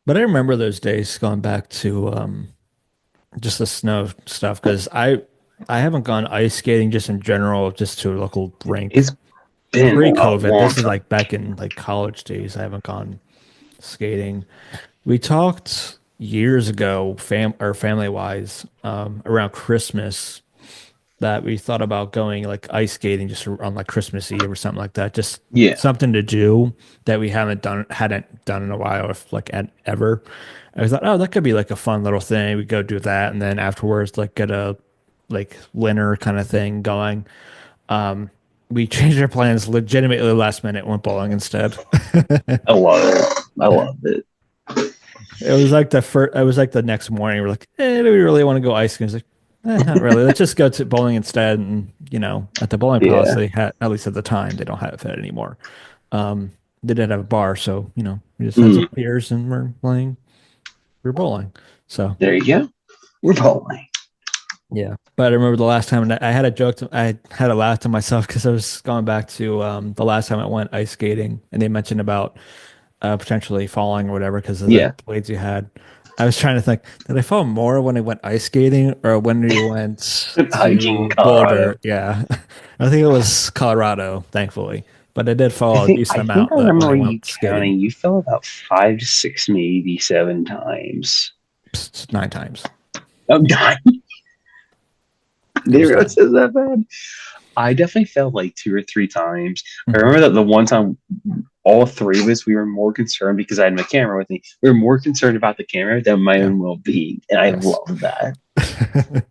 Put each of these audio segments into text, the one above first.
But I remember those days going back to just the snow stuff because I haven't gone ice skating just in general, just to a local rink. It's been a Pre-COVID, long this is time. like back in like college days. I haven't gone skating. We talked years ago, family wise, around Christmas that we thought about going like ice skating just on like Christmas Eve or something like that. Just Yeah. something to do that we hadn't done in a while, if like ever. I thought, oh, that could be like a fun little thing. We go do that, and then afterwards, like get a like winter kind of thing going. Um, we changed our plans legitimately last minute, went bowling instead. I love it. I love it. It was like the first. It was like the next morning. We're like, do we really want to go ice skating? It's like, not really. Let's just go to bowling instead. And at the bowling palace, Yeah. they had, at least at the time, they don't have it anymore. They did have a bar, so we just had some Mm, beers and we're bowling. So there you go. We're bowling. yeah. But I remember the last time I had a joke. I had a laugh to myself because I was going back to the last time I went ice skating, and they mentioned about potentially falling or whatever because of the Yeah. blades you had. I was trying to think, did I fall more when I went ice skating or when we went Hiking in to Colorado. Boulder? Yeah. I think it was Colorado, thankfully. But I did I fall a think decent I think amount I that when remember I you went skating, counting. You fell about 5 to 6, maybe 7 times. 9 times. Oh God, It was there it nine. says that bad. I definitely fell like 2 or 3 times. I Mhm. remember that the one time all three of us we were more concerned because I had my camera with me. We were more concerned about the camera than my Yeah. own well being, and I Yes. loved that.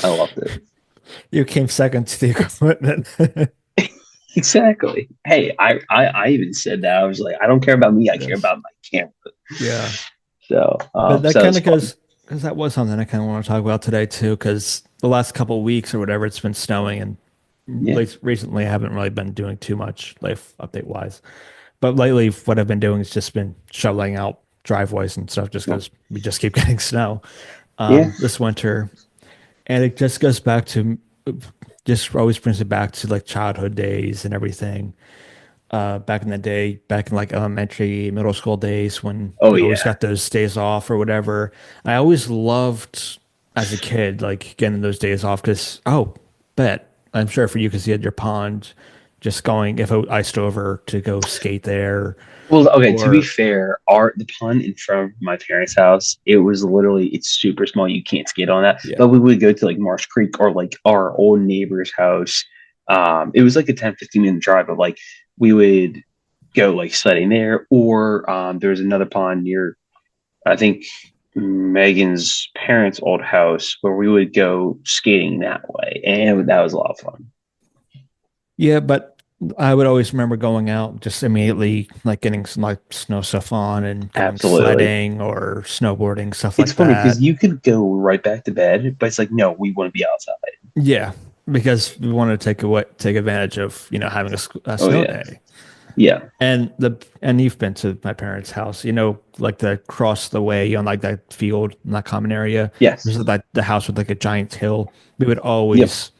I loved it. You came second to the equipment. Exactly. Hey, I even said that. I was like, I don't care about me. I care Yes. about my camera. Yeah. So, But that so it kind was of fun. goes because that was something I kind of want to talk about today too. Because the last couple of weeks or whatever, it's been snowing, and at Yeah. least recently, I haven't really been doing too much life update wise. But lately, what I've been doing has just been shoveling out driveways and stuff, just Well, because we just keep getting snow yeah. this winter, and it just goes back to just always brings it back to like childhood days and everything back in the day, back in like elementary, middle school days when Oh we always yeah. got those days off or whatever. I always loved as a kid, like getting those days off because, oh, bet I'm sure for you, because you had your pond, just going if I iced over to go skate there Well, okay, to be or, fair, the pond in front of my parents' house, it was literally it's super small. You can't skate on that. yeah. But we would go to like Marsh Creek or like our old neighbor's house. It was like a 10-15 minute drive, but like we would go like sledding there, or there was another pond near I think Megan's parents' old house where we would go skating that way, and that was a lot of fun. Yeah, but I would always remember going out just immediately, like getting some like snow stuff on and going Absolutely. sledding or snowboarding, stuff It's like funny that. because you could go right back to bed, but it's like, no, we want to be outside. Yeah, because we wanted to take advantage of having a Oh snow yeah, day. yeah, And you've been to my parents' house, like the across the way on like that field in that common area. There's yes, like the house with like a giant hill. We would yep. always,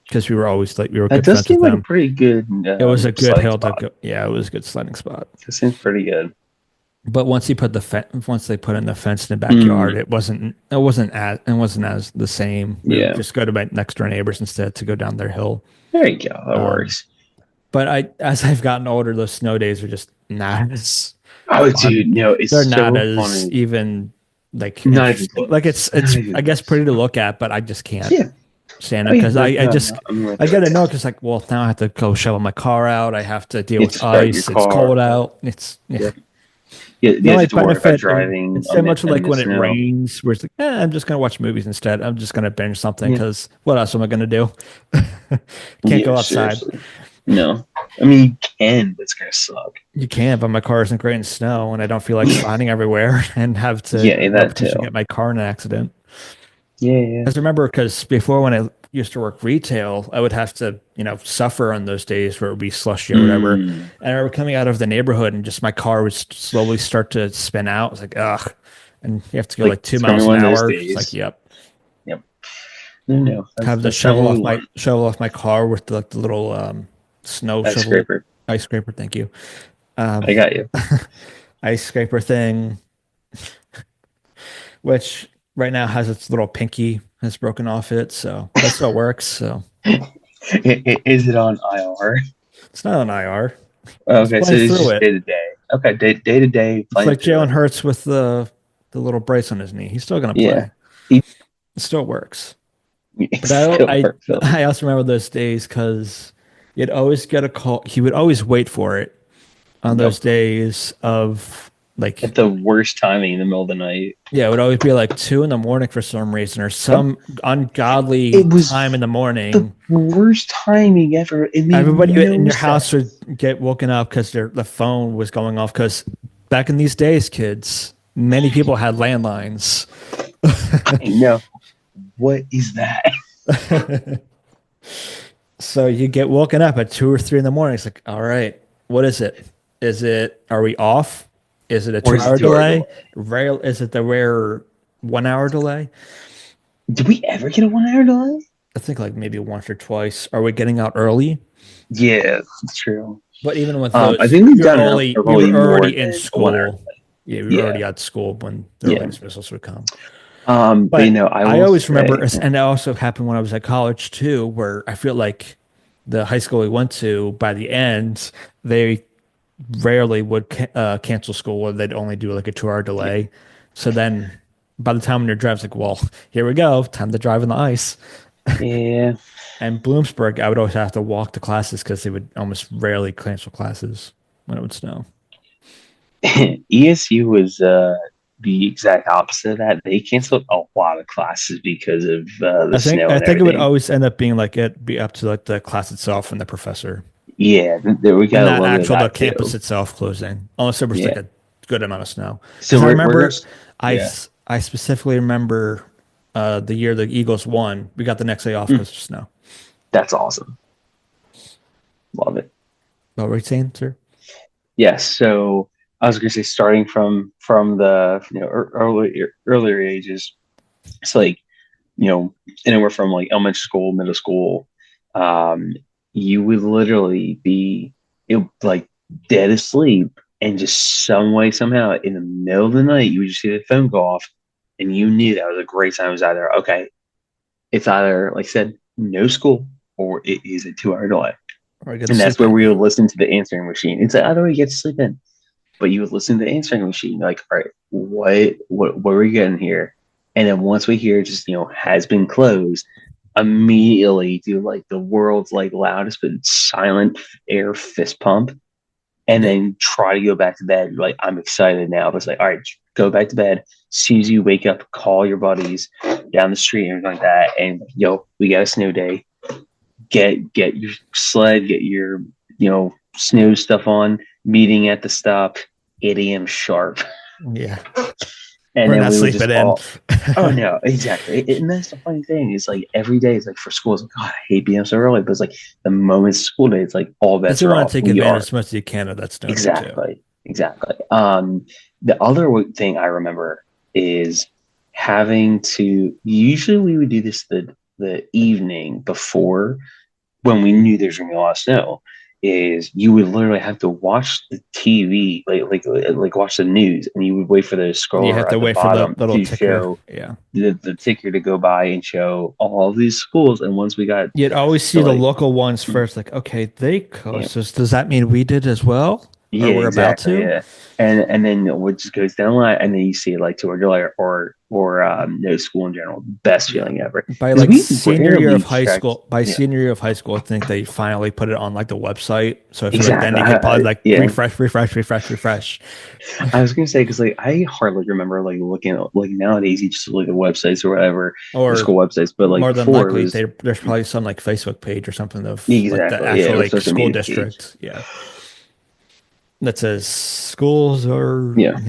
because we were That good does friends seem with like a them. pretty good It was a good sledding hill to spot. go. Yeah, it was a good sledding spot. That seems pretty good. But once they put in the fence in the backyard, Mm, it wasn't as the same. We would yeah, just go to my next door neighbors instead to go down their hill. there you go. That Um, works. but as I've gotten older, those snow days are just not as Oh, fun. dude, no, They're it's not so as funny. even like Not even interesting. Like close. it's Not even I guess close. pretty to look at, but I just can't Yeah. stand Oh it yeah. because No, I no, no. just I'm right I there get with you. annoyed because like, well, now I have to go shovel my car out. I have to deal You have to with start your ice. It's car. cold out. It's yeah. Yeah. You The have only to worry about benefit, and driving it's so much in like the when it snow. rains, where it's like, I'm just gonna watch movies instead. I'm just gonna binge something Yeah. because what else am I gonna do? Can't Yeah, go outside. seriously. No. I mean, you can, but it's gonna suck. You can, but my car isn't great in snow, and I don't feel like sliding everywhere and have to, Yeah, that too. potentially get my car in an accident. Yeah, yeah. Because remember, because before when I used to work retail, I would have to, suffer on those days where it would be slushy or whatever. Mm. And I remember coming out of the neighborhood and just my car would slowly start to spin out. It's like, ugh. And you have to go Like like two it's gonna be miles an one of those hour. It's like, days. yep. Yep. No, no, Have to that's definitely one. shovel off my car with like the little snow Ice shovel scraper. ice scraper. Thank you. Um, I got you. ice scraper thing. which right now has its little pinky has broken off it, so but it still works. So Is it on IR? it's not an IR. It's Okay, so playing it's through just day it. to day. Okay, day to day It's playing like through Jalen it. Hurts with the little brace on his knee. He's still gonna Yeah, play. he, It still works. it But still works. I also remember those days because you'd always get a call. He would always wait for it on those Yep. days of like, At the worst timing in the middle of the night. yeah, it would always be like 2 in the morning for some reason or Yep. some ungodly It was time in the the morning. worst timing ever. It made Everybody in no your house would sense. get woken up because the phone was going off. Because back in these days, kids, many people had landlines. I know. What is that? So you get woken up at 2 or 3 in the morning. It's like, all right, what is it? Are we off? Is it a Or two is it hour 2 hour delay? delay? Is it the rare 1 hour delay? Did we ever get a 1 hour delay? I think like maybe once or twice. Are we getting out early? Yeah, that's true. But even with I those, think we've we were done early. We were early more already in than a 1 hour school. Yeah, we were delay. already at school when the Yeah, early yeah. dismissals would come. But I I will always remember, say, and it also happened when I was at college too, where I feel like the high school we went to, by the end, they rarely would cancel school, or they'd only do like a 2 hour delay. So then by the time when your drive's like, well, here we go, time to drive in the ice. yeah, And Bloomsburg, I would always have to walk to classes because they would almost rarely cancel classes when it would snow. ESU was the exact opposite of that. They canceled a lot of classes because of the snow I and think it would everything. always end up being like it be up to like the class itself and the professor, Yeah, we and got a not little bit of actual the that campus too. itself closing, unless there was like Yeah. a good amount of snow. So Because I we're gonna remember, yeah, I specifically remember the year the Eagles won. We got the next day off mm, because of snow. that's awesome. Love it. What were you saying, sir? Yes. So I was gonna say starting from the earlier ages, it's like anywhere from like elementary school, middle school, um, you would literally be like dead asleep, and just some way, somehow, in the middle of the night, you would just see the phone go off, and you knew that was a great time. It was either okay, it's either like I said, no school, or it is a 2 hour delay, Or I get to and that's sleep where in. we would listen to the answering machine. It's like either way, you get to sleep in, but you would listen to the answering machine, like, all right, what are we getting here? And then once we hear just has been closed, immediately do like the world's like loudest but silent air fist pump, and Yeah. then try to go back to bed. You're like, I'm excited now, but it's like, all right, go back to bed. As soon as you wake up, call your buddies down the street and everything like that, and we got a snow day. Get your sled, get your snow stuff on. Meeting at the stop, 8 a.m. sharp, Yeah. and We're then not we would just sleeping in. all. Oh no, exactly. And that's the funny thing is like every day is like for school. It's like God, I hate being up so early, but it's like the moment it's school day, it's like all Because bets you are want to off. take We advantage are as much as you can of that snow day too. exactly. The other thing I remember is having to. Usually, we would do this the evening before when we knew there's gonna be a lot of snow. Is you would literally have to watch the TV, like watch the news, and you would wait for the You have scroller to at the wait for the bottom little to ticker. show Yeah. the ticker to go by and show all these schools. And once we got You'd always see to the like, local ones first, like, okay, they yeah, closed. So does that mean we did as well? Or yeah, we're about exactly, to? yeah. And then it just goes down the line, and then you see like to or no school in general. Best Yeah. feeling ever By because like we senior year of rarely high checked. school, by Yeah, senior year of high school, I think they finally put it on like the website. So I feel like then exactly. you could probably like Yeah, refresh. I was gonna say because like I hardly remember like looking at like nowadays you just look at websites or whatever, the Or school websites, but like more than before it likely, was there's probably some like Facebook page or something of like the exactly, yeah, actual it was like social school media page. district. Yeah. That says schools or, Yeah,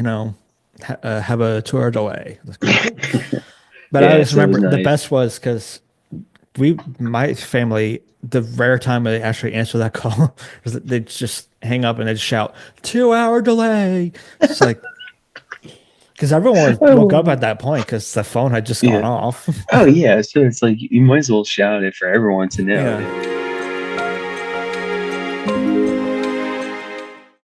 have a 2 hour delay. That's kind of cool. But I yeah, always so it was remember the nice. best was because my family, the rare time they actually answer that call is that they just hang up and they just shout 2 hour delay. It's like, because everyone woke up Oh at that point because the phone had just gone yeah. off. Oh yeah. So it's like you might as well shout it for everyone to know. Yeah.